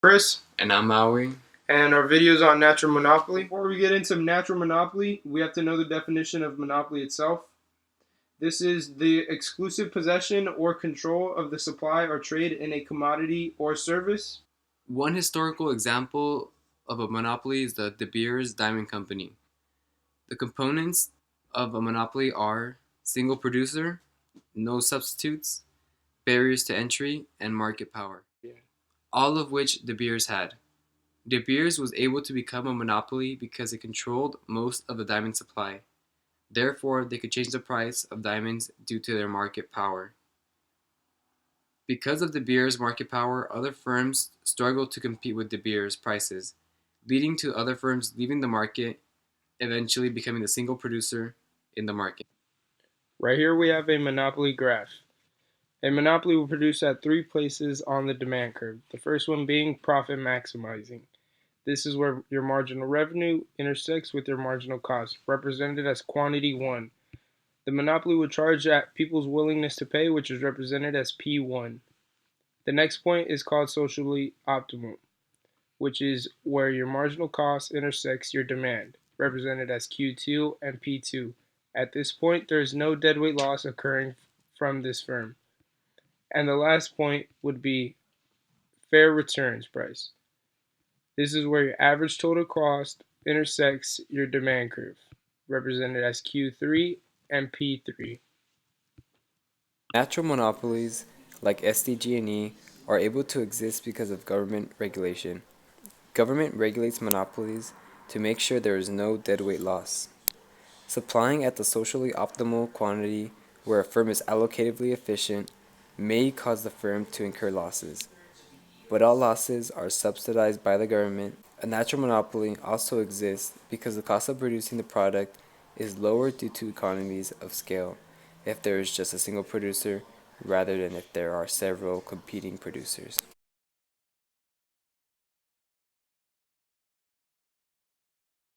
Chris, And I'm Maui. and our videos on natural monopoly. Before we get into natural monopoly, we have to know the definition of monopoly itself. This is the exclusive possession or control of the supply or trade in a commodity or service. One historical example of a monopoly is the De Beers Diamond Company. The components of a monopoly are single producer, no substitutes, barriers to entry, and market power, all of which De Beers had. De Beers was able to become a monopoly because it controlled most of the diamond supply. Therefore, they could change the price of diamonds due to their market power. Because of De Beers' market power, other firms struggled to compete with De Beers' prices, leading to other firms leaving the market, eventually becoming the single producer in the market. Right here we have a monopoly graph. A monopoly will produce at three places on the demand curve. The first one being profit maximizing. This is where your marginal revenue intersects with your marginal cost, represented as quantity 1. The monopoly will charge at people's willingness to pay, which is represented as P1. The next point is called socially optimal, which is where your marginal cost intersects your demand, represented as Q2 and P2. At this point, there is no deadweight loss occurring from this firm. And the last point would be fair returns price. This is where your average total cost intersects your demand curve, represented as Q3 and P3. Natural monopolies, like SDG&E, are able to exist because of government regulation. Government regulates monopolies to make sure there is no deadweight loss. Supplying at the socially optimal quantity where a firm is allocatively efficient may cause the firm to incur losses, but all losses are subsidized by the government. A natural monopoly also exists because the cost of producing the product is lower due to economies of scale if there is just a single producer rather than if there are several competing producers.